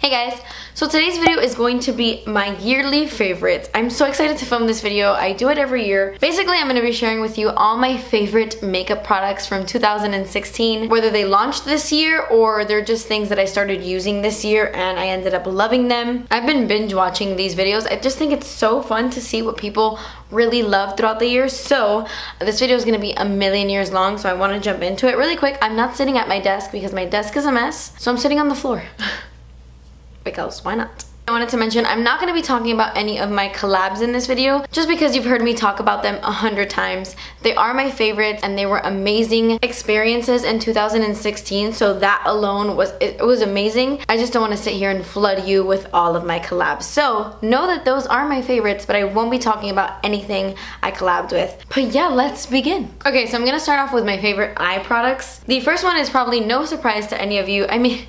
Hey guys, so today's video is going to be my yearly favorites. I'm so excited to film this video. I do it every year. Basically, I'm going to be sharing with you all my favorite makeup products from 2016, whether they launched this year or they're just things that I started using this year and I ended up loving them. I've been binge watching these videos. I just think it's so fun to see what people really love throughout the year. So this video is going to be a million years long, so I want to jump into it really quick. I'm not sitting at my desk because my desk is a mess, so I'm sitting on the floor. Because why not? I wanted to mention I'm not going to be talking about any of my collabs in this video just because you've heard me talk about them 100 times. They are my favorites and they were amazing experiences in 2016, so that alone was amazing. I just don't want to sit here and flood you with all of my collabs. So know that those are my favorites, but I won't be talking about anything I collabed with. But yeah, let's begin. Okay, so I'm going to start off with my favorite eye products. The first one is probably no surprise to any of you. I mean,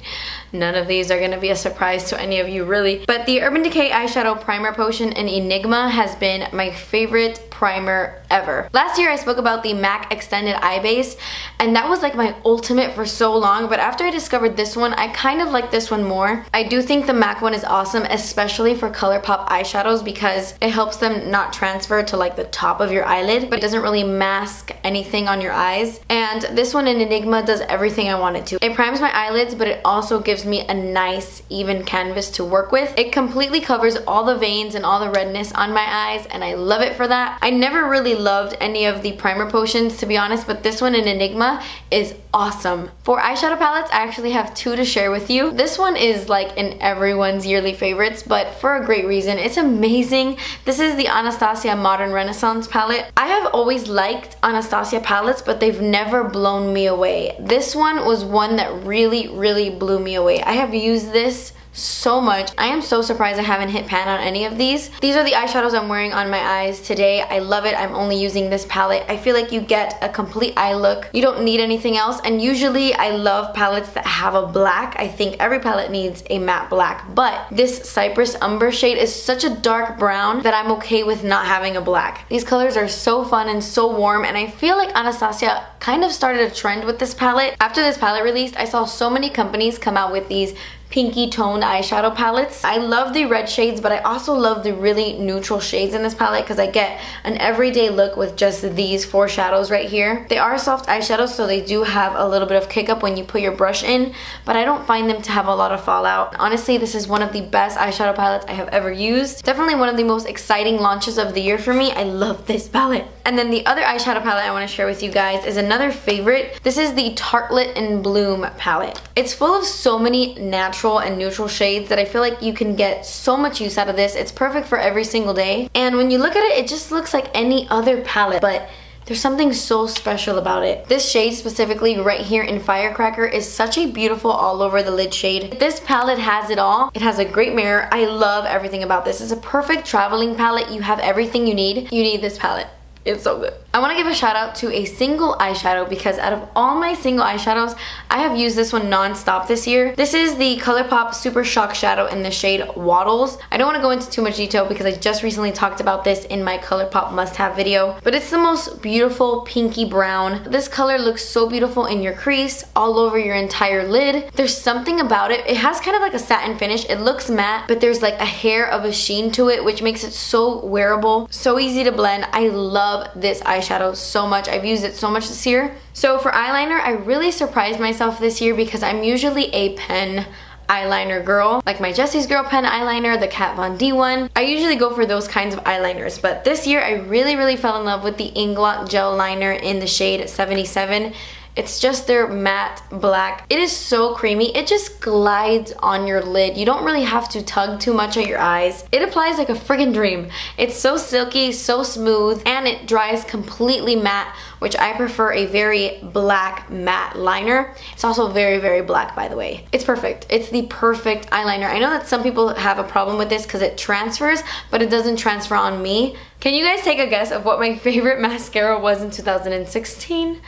none of these are going to be a surprise to any of you really. But the Urban Decay Eyeshadow Primer Potion in Enigma has been my favorite primer ever. Last year I spoke about the MAC Extended Eye Base, and that was like my ultimate for so long, but after I discovered this one, I kind of like this one more. I do think the MAC one is awesome, especially for ColourPop eyeshadows because it helps them not transfer to like the top of your eyelid, but it doesn't really mask anything on your eyes. And this one in Enigma does everything I want it to. It primes my eyelids, but it also gives me a nice even canvas to work with. It completely covers all the veins and all the redness on my eyes, and I love it for that. I never really loved any of the primer potions, to be honest, but this one in Enigma is awesome. For eyeshadow palettes, I actually have two to share with you. This one is like in everyone's yearly favorites, but for a great reason. It's amazing. This is the Anastasia Modern Renaissance palette. I have always liked Anastasia palettes, but they've never blown me away. This one was one that really blew me away. I have used this so much. I am so surprised I haven't hit pan on any of these. These are the eyeshadows I'm wearing on my eyes today. I love it. I'm only using this palette. I feel like you get a complete eye look. You don't need anything else, and usually I love palettes that have a black. I think every palette needs a matte black, but this Cypress Umber shade is such a dark brown that I'm okay with not having a black. These colors are so fun and so warm, and I feel like Anastasia kind of started a trend with this palette. After this palette released, I saw so many companies come out with these pinky toned eyeshadow palettes. I love the red shades, but I also love the really neutral shades in this palette because I get an everyday look with just these four shadows right here. They are soft eyeshadows, so they do have a little bit of kick up when you put your brush in, but I don't find them to have a lot of fallout. Honestly, this is one of the best eyeshadow palettes I have ever used. Definitely one of the most exciting launches of the year for me. I love this palette. And then the other eyeshadow palette I want to share with you guys is another favorite. This is the Tartelette in Bloom palette. It's full of so many natural and neutral shades that I feel like you can get so much use out of this. It's perfect for every single day. And when you look at it, it just looks like any other palette, but there's something so special about it. This shade specifically right here in Firecracker is such a beautiful all over the lid shade. This palette has it all. It has a great mirror. I love everything about this. It's a perfect traveling palette. You have everything you need. You need this palette. It's so good. I want to give a shout out to a single eyeshadow because out of all my single eyeshadows, I have used this one non-stop this year. This is the ColourPop Super Shock Shadow in the shade Waddles. I don't want to go into too much detail because I just recently talked about this in my ColourPop must-have video, but it's the most beautiful pinky brown. This color looks so beautiful in your crease, all over your entire lid. There's something about it. It has kind of like a satin finish. It looks matte, but there's like a hair of a sheen to it, which makes it so wearable, so easy to blend. I love this eyeshadow so much. I've used it so much this year. So for eyeliner, I really surprised myself this year because I'm usually a pen eyeliner girl, like my Jessie's Girl pen eyeliner, the Kat Von D one. I usually go for those kinds of eyeliners, but this year I really fell in love with the Inglot gel liner in the shade 77. It's just their matte black. It is so creamy. It just glides on your lid. You don't really have to tug too much at your eyes. It applies like a friggin' dream. It's so silky, so smooth, and it dries completely matte, which I prefer a very black matte liner. It's also very black, by the way. It's perfect. It's the perfect eyeliner. I know that some people have a problem with this because it transfers, but it doesn't transfer on me. Can you guys take a guess of what my favorite mascara was in 2016?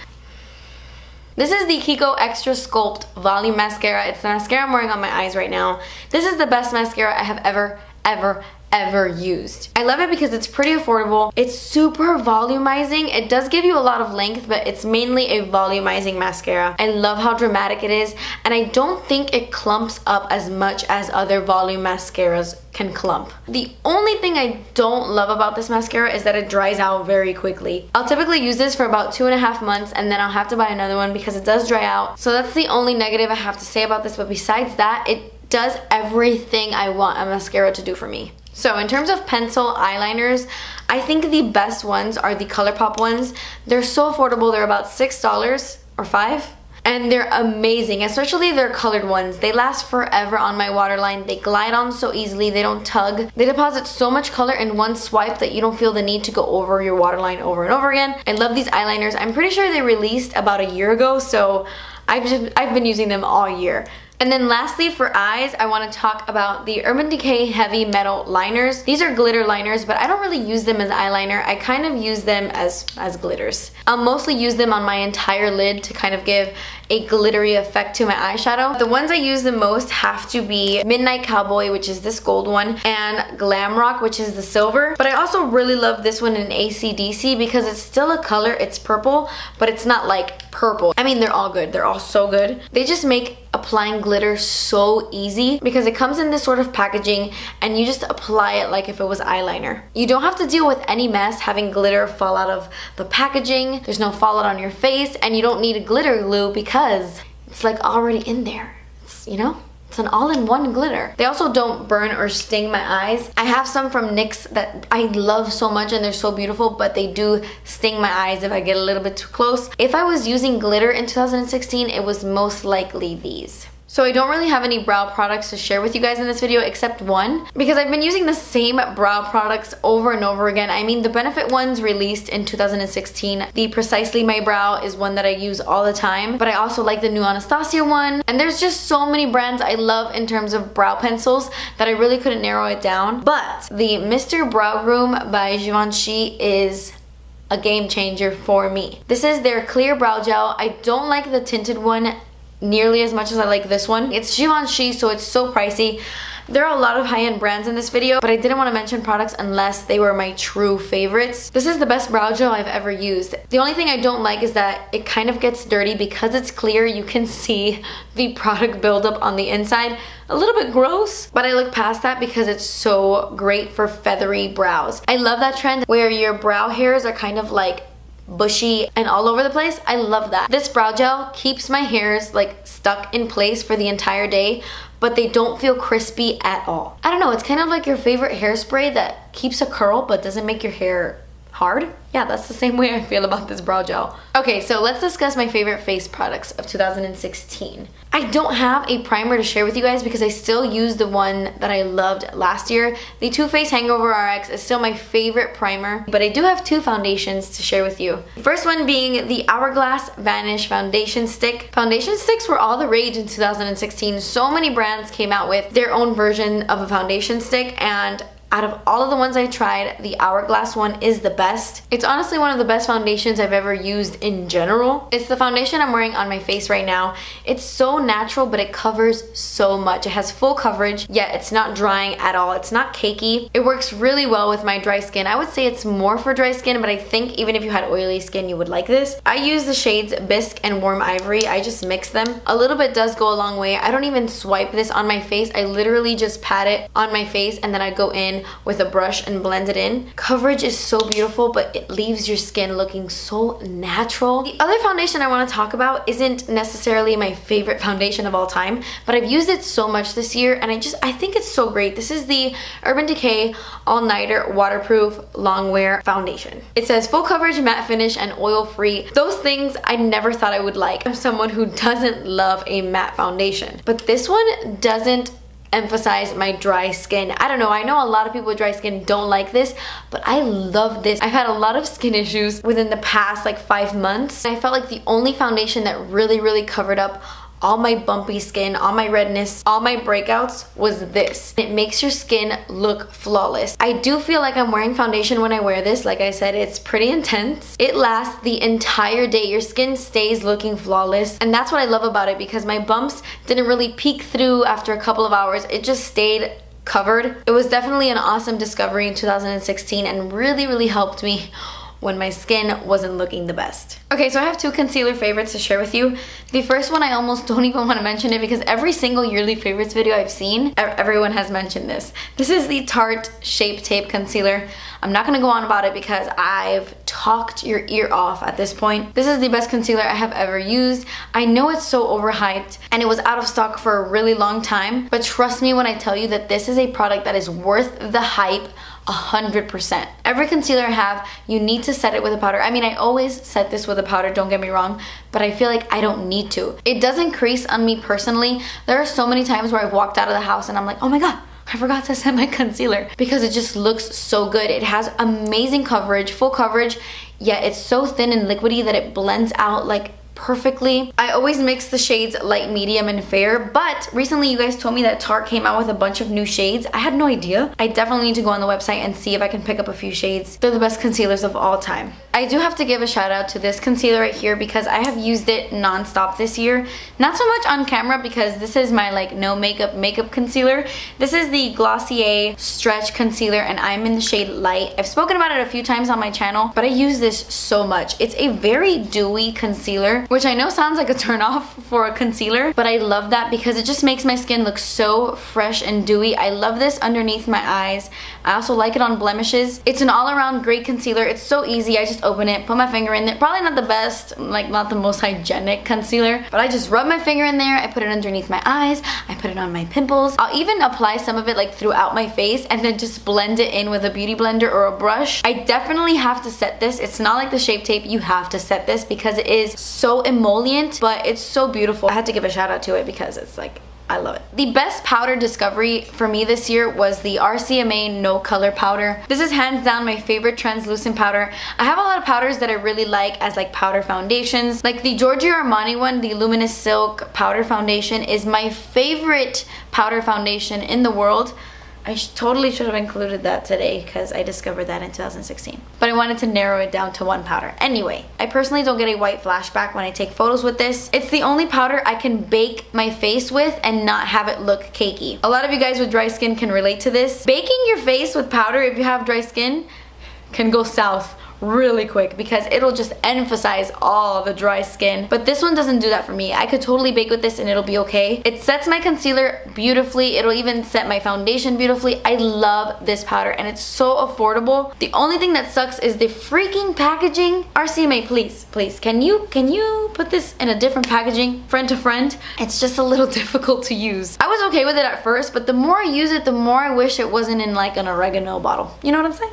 This is the Kiko Extra Sculpt Volume Mascara. It's the mascara I'm wearing on my eyes right now. This is the best mascara I have ever ever used. I love it because it's pretty affordable. It's super volumizing. It does give you a lot of length, but it's mainly a volumizing mascara. I love how dramatic it is, and I don't think it clumps up as much as other volume mascaras can clump. The only thing I don't love about this mascara is that it dries out very quickly. I'll typically use this for about 2.5 months and then I'll have to buy another one because it does dry out. So that's the only negative I have to say about this, but besides that, it does everything I want a mascara to do for me. So in terms of pencil eyeliners, I think the best ones are the ColourPop ones. They're so affordable. They're about $6 or $5. And they're amazing, especially their colored ones. They last forever on my waterline. They glide on so easily. They don't tug. They deposit so much color in one swipe that you don't feel the need to go over your waterline over and over again. I love these eyeliners. I'm pretty sure they released about a year ago, so I've been using them all year. And then lastly, for eyes, I want to talk about the Urban Decay Heavy Metal Liners. These are glitter liners, but I don't really use them as eyeliner. I kind of use them as glitters. I'll mostly use them on my entire lid to kind of give a glittery effect to my eyeshadow. The ones I use the most have to be Midnight Cowboy, which is this gold one, and Glam Rock, which is the silver. But I also really love this one in AC/DC because it's still a color. It's purple, but it's not like purple. I mean, they're all good. They're all so good. They just make applying glitter so easy because it comes in this sort of packaging and you just apply it like if it was eyeliner. You don't have to deal with any mess having glitter fall out of the packaging. There's no fallout on your face, and you don't need a glitter glue because it's like already in there. It's, you know? It's an all-in-one glitter. They also don't burn or sting my eyes. I have some from NYX that I love so much and they're so beautiful, but they do sting my eyes if I get a little bit too close. If I was using glitter in 2016, it was most likely these. So I don't really have any brow products to share with you guys in this video except one, because I've been using the same brow products over and over again. I mean, the Benefit ones released in 2016. The Precisely My Brow is one that I use all the time, but I also like the new Anastasia one. And there's just so many brands I love in terms of brow pencils that I really couldn't narrow it down. But the Mr. Brow Groom by Givenchy is a game changer for me. This is their clear brow gel. I don't like the tinted one nearly as much as I like this one. It's Givenchy, so it's so pricey. There are a lot of high-end brands in this video, but I didn't want to mention products unless they were my true favorites. This is the best brow gel I've ever used. The only thing I don't like is that it kind of gets dirty. Because it's clear, you can see the product buildup on the inside. A little bit gross, but I look past that because it's so great for feathery brows. I love that trend where your brow hairs are kind of like bushy and all over the place. I love that. This brow gel keeps my hairs like stuck in place for the entire day, but they don't feel crispy at all. I don't know, it's kind of like your favorite hairspray that keeps a curl but doesn't make your hair hard. Yeah, that's the same way I feel about this brow gel. Okay, so let's discuss my favorite face products of 2016. I don't have a primer to share with you guys because I still use the one that I loved last year. The Too Faced Hangover RX is still my favorite primer, but I do have two foundations to share with you. The first one being the Hourglass Vanish Foundation Stick. Foundation sticks were all the rage in 2016. So many brands came out with their own version of a foundation stick, and out of all of the ones I tried, the Hourglass one is the best. It's honestly one of the best foundations I've ever used in general. It's the foundation I'm wearing on my face right now. It's so natural, but it covers so much. It has full coverage, yet it's not drying at all. It's not cakey. It works really well with my dry skin. I would say it's more for dry skin, but I think even if you had oily skin, you would like this. I use the shades Bisque and Warm Ivory. I just mix them. A little bit does go a long way. I don't even swipe this on my face. I literally just pat it on my face and then I go in with a brush and blend it in. Coverage is so beautiful, but it leaves your skin looking so natural. The other foundation I want to talk about isn't necessarily my favorite foundation of all time, but I've used it so much this year and I think it's so great. This is the Urban Decay All Nighter Waterproof Longwear Foundation. It says full coverage, matte finish, and oil free. Those things I never thought I would like. I'm someone who doesn't love a matte foundation, but this one doesn't emphasize my dry skin. I don't know, I know a lot of people with dry skin don't like this, but I love this. I've had a lot of skin issues within the past like 5 months. I felt like the only foundation that really covered up all my bumpy skin, all my redness, all my breakouts was this. It makes your skin look flawless. I do feel like I'm wearing foundation when I wear this. Like I said, it's pretty intense. It lasts the entire day. Your skin stays looking flawless. And that's what I love about it, because my bumps didn't really peek through after a couple of hours. It just stayed covered. It was definitely an awesome discovery in 2016 and really helped me when my skin wasn't looking the best. Okay, so I have 2 concealer favorites to share with you. The first one, I almost don't even want to mention it because every single yearly favorites video I've seen, everyone has mentioned this. This is the Tarte Shape Tape Concealer. I'm not gonna go on about it because I've talked your ear off at this point. This is the best concealer I have ever used. I know it's so overhyped and it was out of stock for a really long time, but trust me when I tell you that this is a product that is worth the hype 100%. Every concealer I have, you need to set it with a powder. I mean, I always set this with a powder, don't get me wrong, but I feel like I don't need to. It doesn't crease on me personally. There are so many times where I've walked out of the house and I'm like, oh my god, I forgot to set my concealer, because it just looks so good. It has amazing coverage, full coverage, yet it's so thin and liquidy that it blends out like perfectly. I always mix the shades light, medium, and fair, but recently you guys told me that Tarte came out with a bunch of new shades. I had no idea. I definitely need to go on the website and see if I can pick up a few shades. They're the best concealers of all time. I do have to give a shout out to this concealer right here because I have used it non-stop this year. Not so much on camera because this is my like no makeup concealer. This is the Glossier Stretch Concealer and I'm in the shade Light. I've spoken about it a few times on my channel, but I use this so much. It's a very dewy concealer, which I know sounds like a turn off for a concealer, but I love that because it just makes my skin look so fresh and dewy. I love this underneath my eyes. I also like it on blemishes. It's an all-around great concealer. It's so easy. I just open it, put my finger in there. Probably not the best, like not the most hygienic concealer, but I just rub my finger in there. I put it underneath my eyes. I put it on my pimples. I'll even apply some of it like throughout my face and then just blend it in with a beauty blender or a brush. I definitely have to set this. It's not like the Shape Tape. You have to set this because it is so emollient, but it's so beautiful. I had to give a shout out to it because it's like, I love it. The best powder discovery for me this year was the RCMA No Color Powder. This is hands down my favorite translucent powder. I have a lot of powders that I really like as like powder foundations. Like the Giorgio Armani one, the Luminous Silk Powder Foundation is my favorite powder foundation in the world. I totally should have included that today because I discovered that in 2016. But I wanted to narrow it down to one powder. Anyway, I personally don't get a white flashback when I take photos with this. It's the only powder I can bake my face with and not have it look cakey. A lot of you guys with dry skin can relate to this. Baking your face with powder if you have dry skin can go south really quick because it'll just emphasize all the dry skin. But this one doesn't do that for me. I could totally bake with this and it'll be okay. It sets my concealer beautifully. It'll even set my foundation beautifully. I love this powder and it's so affordable. The only thing that sucks is the freaking packaging. RCMA, please, can you put this in a different packaging, friend to friend? It's just a little difficult to use. I was okay with it at first, but the more I use it, the more I wish it wasn't in like an oregano bottle. You know what I'm saying?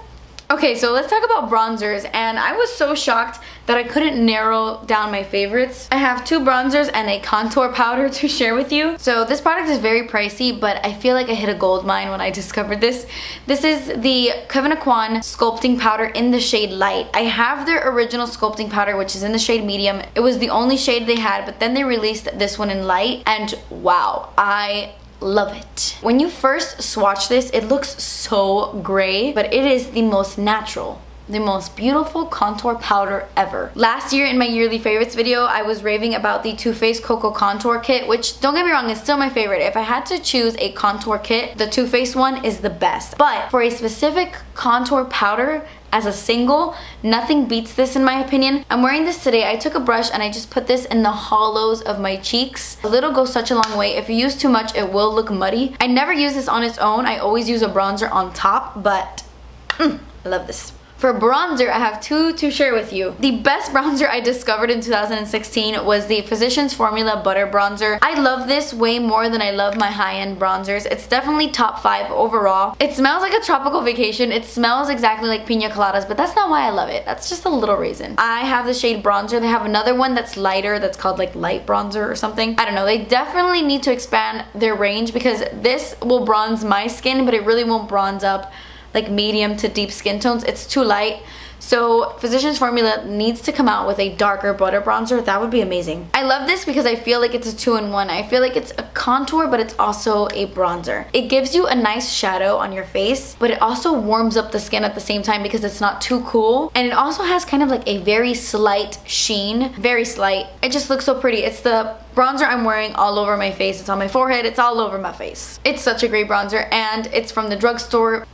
Okay, so let's talk about bronzers, and I was so shocked that I couldn't narrow down my favorites. I have 2 bronzers and a contour powder to share with you. So this product is very pricey, but I feel like I hit a gold mine when I discovered this. This is the Kevyn Aucoin Sculpting Powder in the shade Light. I have their original sculpting powder, which is in the shade Medium. It was the only shade they had, but then they released this one in Light, and wow, I love it. When you first swatch this, it looks so gray, but it is the most natural, the most beautiful contour powder ever. Last year in my yearly favorites video, I was raving about the Too Faced Cocoa Contour Kit, which don't get me wrong, is still my favorite. If I had to choose a contour kit, the Too Faced one is the best. But for a specific contour powder, as a single, nothing beats this in my opinion. I'm wearing this today. I took a brush and I just put this in the hollows of my cheeks. A little goes such a long way. If you use too much, it will look muddy. I never use this on its own. I always use a bronzer on top, but I love this. For bronzer, I have 2 to share with you. The best bronzer I discovered in 2016 was the Physicians Formula Butter Bronzer. I love this way more than I love my high-end bronzers. It's definitely top 5 overall. It smells like a tropical vacation. It smells exactly like pina coladas, but that's not why I love it. That's just a little reason. I have the shade Bronzer. They have another one that's lighter that's called like Light Bronzer or something. I don't know. They definitely need to expand their range because this will bronze my skin, but it really won't bronze up like medium to deep skin tones. It's too light. So Physicians Formula needs to come out with a darker butter bronzer. That would be amazing. I love this because I feel like it's a 2-in-1. I feel like it's a contour, but it's also a bronzer. It gives you a nice shadow on your face, but it also warms up the skin at the same time because it's not too cool. And it also has kind of like a very slight sheen, very slight. It just looks so pretty. It's the bronzer I'm wearing all over my face. It's on my forehead. It's all over my face. It's such a great bronzer, and it's from the drugstore.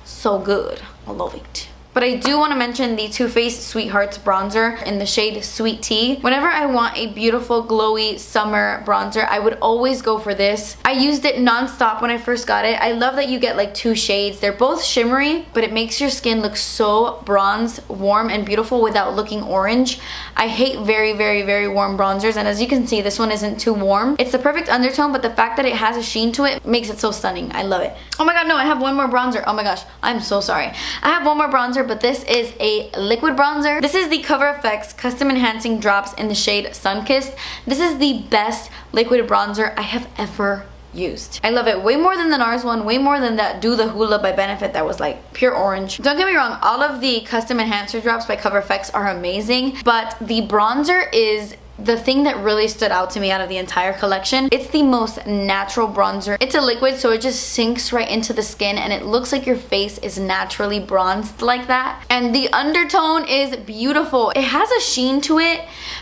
So good. I love it. But I do want to mention the Too Faced Sweethearts bronzer in the shade Sweet Tea. Whenever I want a beautiful glowy summer bronzer, I would always go for this. I used it non-stop when I first got it. I love that you get like 2 shades. They're both shimmery, but it makes your skin look so bronze, warm, and beautiful without looking orange. I hate very, very, very warm bronzers, and as you can see, this one isn't too warm. It's the perfect undertone, but the fact that it has a sheen to it makes it so stunning. I love it. Oh my god, no, I have one more bronzer. Oh my gosh, I'm so sorry. I have one more bronzer, but this is a liquid bronzer. This is the Cover FX Custom Enhancing Drops in the shade Sunkissed. This is the best liquid bronzer I have ever used. I love it way more than the NARS one, way more than that Do the Hula by Benefit that was like pure orange. Don't get me wrong, all of the custom enhancer drops by Cover FX are amazing, but the bronzer is the thing that really stood out to me out of the entire collection. It's the most natural bronzer. It's a liquid, so it just sinks right into the skin and it looks like your face is naturally bronzed like that. And the undertone is beautiful. It has a sheen to it,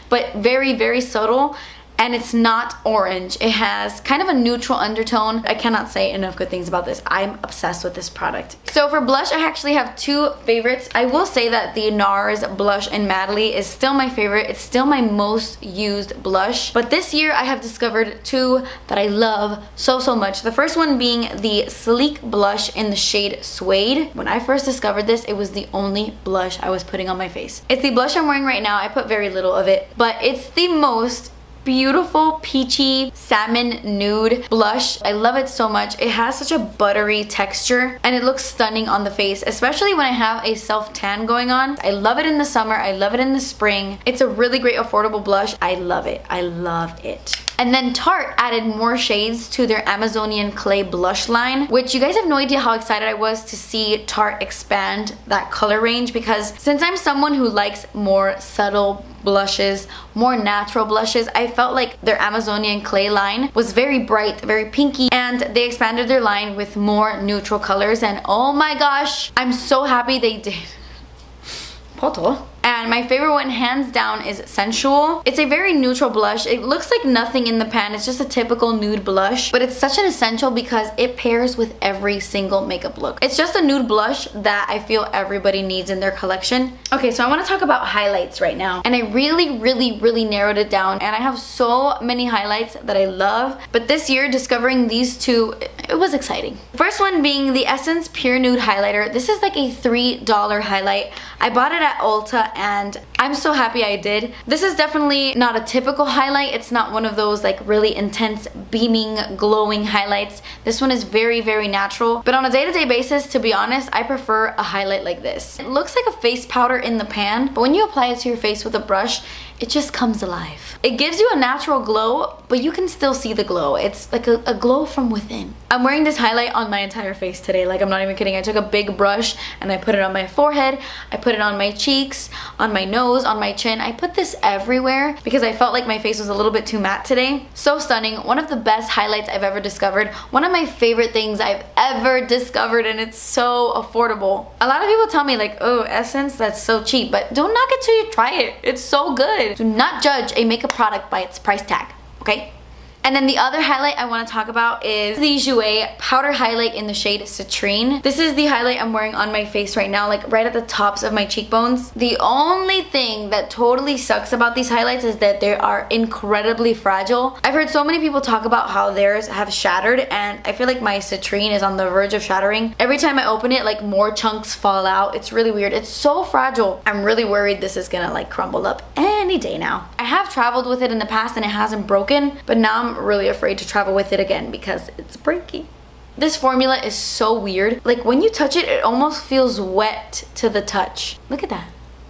but very, very subtle. And it's not orange. It has kind of a neutral undertone. I cannot say enough good things about this. I'm obsessed with this product. So for blush, I actually have 2 favorites. I will say that the NARS Blush in Madly is still my favorite. It's still my most used blush. But this year, I have discovered 2 that I love so, so much. The first one being the Sleek Blush in the shade Suede. When I first discovered this, it was the only blush I was putting on my face. It's the blush I'm wearing right now. I put very little of it, but it's the most beautiful peachy salmon nude blush. I love it so much. It has such a buttery texture and it looks stunning on the face, especially when I have a self tan going on. I love it in the summer. I love it in the spring. It's a really great affordable blush. I love it. I love it. And then Tarte added more shades to their Amazonian Clay blush line, which you guys have no idea how excited I was to see Tarte expand that color range, because since I'm someone who likes more subtle blushes, more natural blushes, I felt like their Amazonian Clay line was very bright, very pinky, and they expanded their line with more neutral colors, and oh my gosh, I'm so happy they did. Poto. And my favorite one, hands down, is Sensual. It's a very neutral blush. It looks like nothing in the pan. It's just a typical nude blush, but it's such an essential because it pairs with every single makeup look. It's just a nude blush that I feel everybody needs in their collection. Okay, so I want to talk about highlights right now. And I really narrowed it down, and I have so many highlights that I love. But this year, discovering these 2, it was exciting. First one being the Essence Pure Nude Highlighter. This is like a $3 highlight. I bought it at Ulta and I'm so happy I did. This is definitely not a typical highlight. It's not one of those like really intense, beaming, glowing highlights. This one is very natural. But on a day-to-day basis, to be honest, I prefer a highlight like this. It looks like a face powder in the pan, but when you apply it to your face with a brush, it just comes alive. It gives you a natural glow, but you can still see the glow. It's like a glow from within. I'm wearing this highlight on my entire face today. Like, I'm not even kidding. I took a big brush and I put it on my forehead. I put it on my cheeks, on my nose, on my chin. I put this everywhere because I felt like my face was a little bit too matte today. So stunning. One of the best highlights I've ever discovered. One of my favorite things I've ever discovered, and it's so affordable. A lot of people tell me like, oh, Essence, that's so cheap, but don't knock it till you try it. It's so good. Do not judge a makeup product by its price tag, okay? And then the other highlight I want to talk about is the Jouer Powder Highlight in the shade Citrine. This is the highlight I'm wearing on my face right now, like right at the tops of my cheekbones. The only thing that totally sucks about these highlights is that they are incredibly fragile. I've heard so many people talk about how theirs have shattered, and I feel like my Citrine is on the verge of shattering. Every time I open it, like more chunks fall out. It's really weird. It's so fragile. I'm really worried this is gonna like crumble up any day now. I have traveled with it in the past and it hasn't broken, but now I'm really afraid to travel with it again because it's breaking. This formula is so weird. Like when you touch it, it almost feels wet to the touch. Look at that.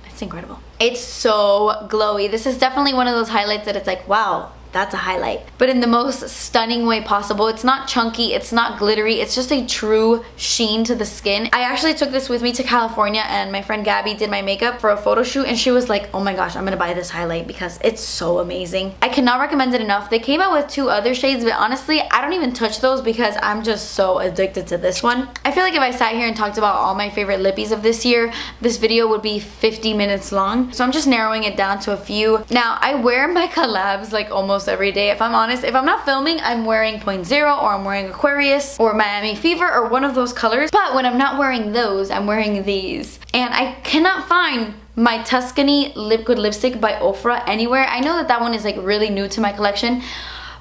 It's incredible. It's so glowy. This is definitely one of those highlights that it's like, wow, that's a highlight. But in the most stunning way possible. It's not chunky, it's not glittery, it's just a true sheen to the skin. I actually took this with me to California and my friend Gabby did my makeup for a photo shoot and she was like, oh my gosh, I'm gonna buy this highlight because it's so amazing. I cannot recommend it enough. They came out with 2 other shades, but honestly, I don't even touch those because I'm just so addicted to this one. I feel like if I sat here and talked about all my favorite lippies of this year, this video would be 50 minutes long. So I'm just narrowing it down to a few. Now, I wear my collabs like almost every day. If I'm honest, if I'm not filming, I'm wearing Point Zero or I'm wearing Aquarius or Miami Fever or one of those colors. But when I'm not wearing those, I'm wearing these. And I cannot find my Tuscany liquid lipstick by Ofra anywhere. I know that that one is like really new to my collection,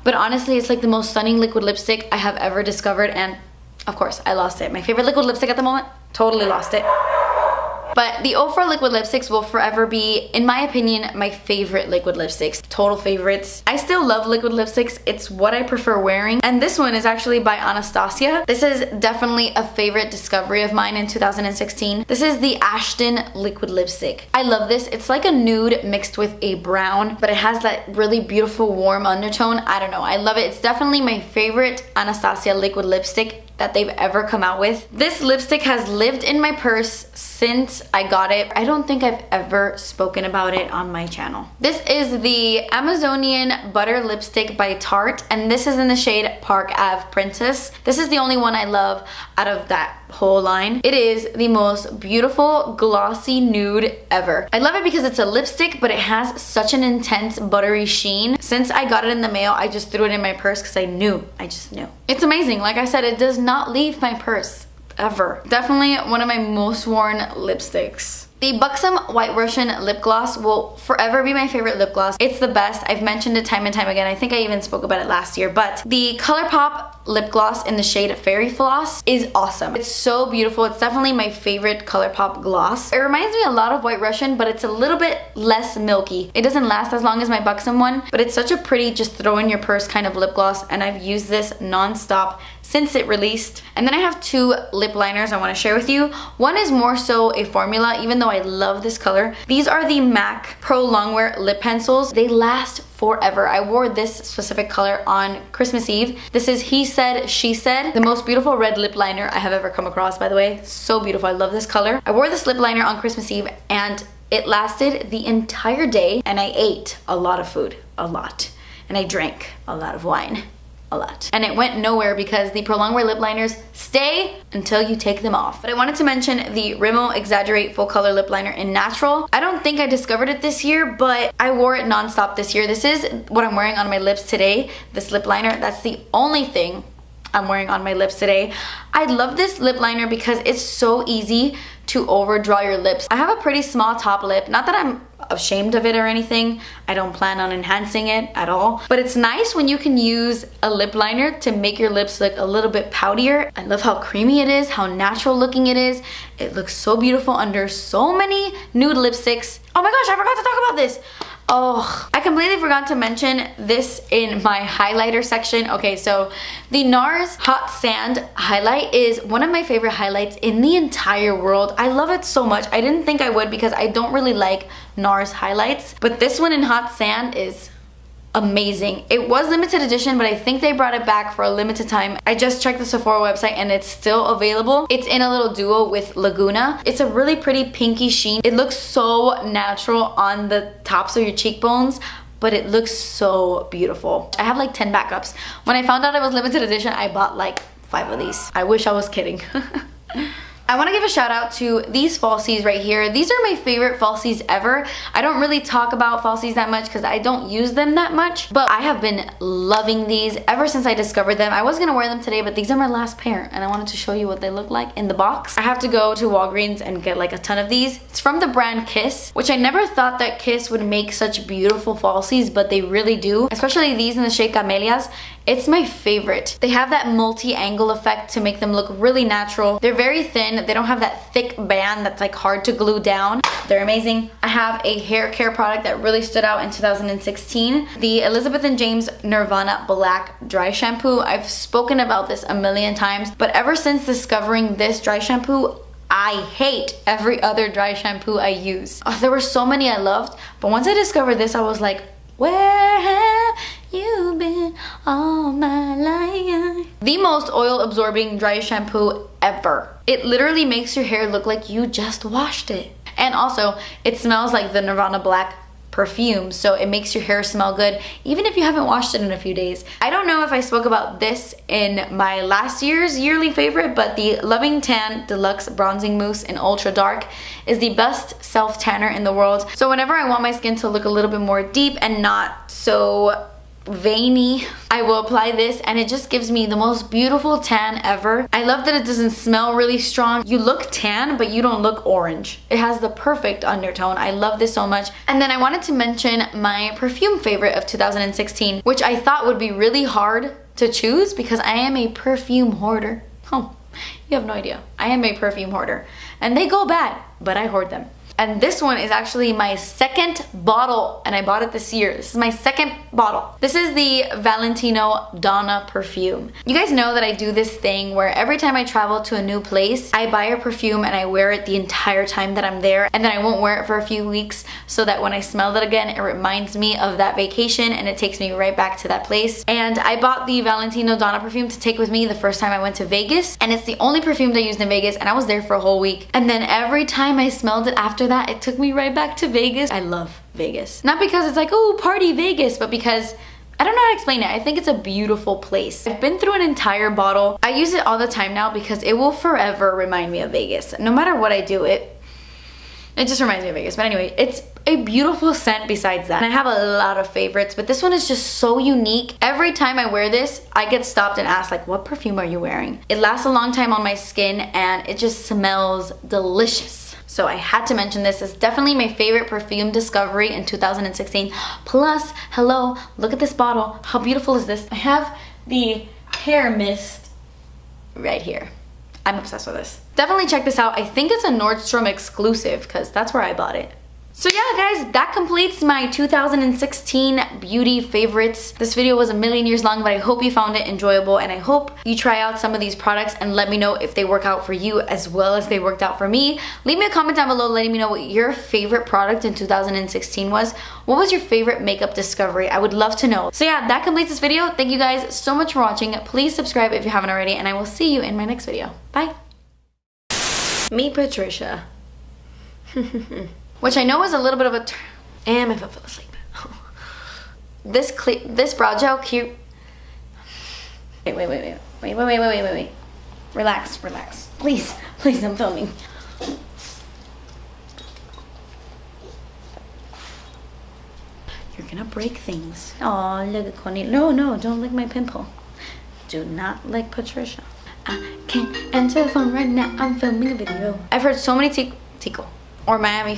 but honestly, it's like the most stunning liquid lipstick I have ever discovered, and of course, I lost it. My favorite liquid lipstick at the moment, totally lost it. But the Ofra liquid lipsticks will forever be, in my opinion, my favorite liquid lipsticks. Total favorites. I still love liquid lipsticks. It's what I prefer wearing. And this one is actually by Anastasia. This is definitely a favorite discovery of mine in 2016. This is the Ashton liquid lipstick. I love this. It's like a nude mixed with a brown, but it has that really beautiful warm undertone. I don't know. I love it. It's definitely my favorite Anastasia liquid lipstick that they've ever come out with. This lipstick has lived in my purse since I got it. I don't think I've ever spoken about it on my channel. This is the Amazonian Butter Lipstick by Tarte, and this is in the shade Park Ave Princess. This is the only one I love out of that whole line. It is the most beautiful glossy nude ever. I love it because it's a lipstick, but it has such an intense buttery sheen. Since I got it in the mail, I just threw it in my purse because I just knew. It's amazing. Like I said, it does not leave my purse ever. Definitely one of my most worn lipsticks. The Buxom White Russian lip gloss will forever be my favorite lip gloss. It's the best. I've mentioned it time and time again. I think I even spoke about it last year, but the ColourPop lip gloss in the shade Fairy Floss is awesome. It's so beautiful. It's definitely my favorite ColourPop gloss. It reminds me a lot of White Russian, but it's a little bit less milky. It doesn't last as long as my Buxom one, but it's such a pretty just throw in your purse kind of lip gloss, and I've used this non-stop since it released. And then I have 2 lip liners I want to share with you. One is more so a formula, even though I love this color. These are the MAC Pro Longwear lip pencils. They last forever. I wore this specific color on Christmas Eve. This is He Said, She Said. The most beautiful red lip liner I have ever come across, by the way. So beautiful. I love this color. I wore this lip liner on Christmas Eve and it lasted the entire day, and I ate a lot of food, a lot. And I drank a lot of wine. A lot. And it went nowhere because the Pro Longwear lip liners stay until you take them off. But I wanted to mention the Rimmel Exaggerate Full Color Lip Liner in Natural. I don't think I discovered it this year, but I wore it non-stop this year. This is what I'm wearing on my lips today, this lip liner. That's the only thing I'm wearing on my lips today. I love this lip liner because it's so easy to overdraw your lips. I have a pretty small top lip. Not that I'm ashamed of it or anything. I don't plan on enhancing it at all. But it's nice when you can use a lip liner to make your lips look a little bit poutier. I love how creamy it is, how natural looking it is. It looks so beautiful under so many nude lipsticks. Oh my gosh, I forgot to talk about this. Oh, I completely forgot to mention this in my highlighter section. Okay, so the NARS Hot Sand highlight is one of my favorite highlights in the entire world. I love it so much. I didn't think I would because I don't really like NARS highlights, but this one in Hot Sand is amazing. It was limited edition, but I think they brought it back for a limited time. I just checked the Sephora website and it's still available. It's in a little duo with Laguna. It's a really pretty pinky sheen. It looks so natural on the tops of your cheekbones, but it looks so beautiful. I have like 10 backups. When I found out it was limited edition, I bought like 5 of these. I wish I was kidding. I want to give a shout out to these falsies right here. These are my favorite falsies ever. I don't really talk about falsies that much because I don't use them that much, but I have been loving these ever since I discovered them. I was going to wear them today, but these are my last pair and I wanted to show you what they look like in the box. I have to go to Walgreens and get like a ton of these. It's from the brand Kiss, which I never thought that Kiss would make such beautiful falsies, but they really do. Especially these in the shade Camellias. It's my favorite. They have that multi-angle effect to make them look really natural. They're very thin. They don't have that thick band that's like hard to glue down. They're amazing. I have a hair care product that really stood out in 2016. The Elizabeth & James Nirvana Black Dry Shampoo. I've spoken about this a million times, but ever since discovering this dry shampoo, I hate every other dry shampoo I use. There were so many I loved, but once I discovered this, I was like, where have You've been all my life. The most oil absorbing dry shampoo ever. It literally makes your hair look like you just washed it. And also, it smells like the Nirvana Black perfume, so it makes your hair smell good even if you haven't washed it in a few days. I don't know if I spoke about this in my last year's yearly favorite, but the Loving Tan Deluxe Bronzing Mousse in Ultra Dark is the best self tanner in the world. So whenever I want my skin to look a little bit more deep and not so veiny, I will apply this, and it just gives me the most beautiful tan ever. I love that it doesn't smell really strong. You look tan, but you don't look orange. It has the perfect undertone. I love this so much. And then I wanted to mention my perfume favorite of 2016, which I thought would be really hard to choose because I am a perfume hoarder. Oh, you have no idea. I am a perfume hoarder. And they go bad, but I hoard them. And this one is actually my second bottle, and I bought it this year. This is my second bottle. This is the Valentino Donna perfume. You guys know that I do this thing where every time I travel to a new place, I buy a perfume and I wear it the entire time that I'm there, and then I won't wear it for a few weeks so that when I smell it again, it reminds me of that vacation and it takes me right back to that place. And I bought the Valentino Donna perfume to take with me the first time I went to Vegas, and it's the only perfume that I used in Vegas, and I was there for a whole week. And then every time I smelled it after that, it took me right back to Vegas. I love Vegas. Not because it's like, oh, party Vegas, but because I don't know how to explain it. I think it's a beautiful place. I've been through an entire bottle. I use it all the time now because it will forever remind me of Vegas. No matter what I do, it just reminds me of Vegas. But anyway, it's a beautiful scent besides that. And I have a lot of favorites, but this one is just so unique. Every time I wear this, I get stopped and asked, like, what perfume are you wearing? It lasts a long time on my skin and it just smells delicious. So I had to mention this. It's definitely my favorite perfume discovery in 2016. Plus, hello, look at this bottle. How beautiful is this? I have the hair mist right here. I'm obsessed with this. Definitely check this out. I think it's a Nordstrom exclusive because that's where I bought it. So yeah, guys, that completes my 2016 beauty favorites. This video was a million years long, but I hope you found it enjoyable, and I hope you try out some of these products and let me know if they work out for you as well as they worked out for me. Leave me a comment down below letting me know what your favorite product in 2016 was. What was your favorite makeup discovery? I would love to know. So yeah, that completes this video. Thank you guys so much for watching. Please subscribe if you haven't already, and I will see you in my next video. Bye. Meet Patricia. Which I know is a little bit of a and if I fell asleep. This brow gel cute. Wait. Relax. Please, I'm filming. You're gonna break things. Oh, look at Connie. No, don't lick my pimple. Do not lick Patricia. I can't answer the phone right now. I'm filming a video. I've heard so many Tico or Miami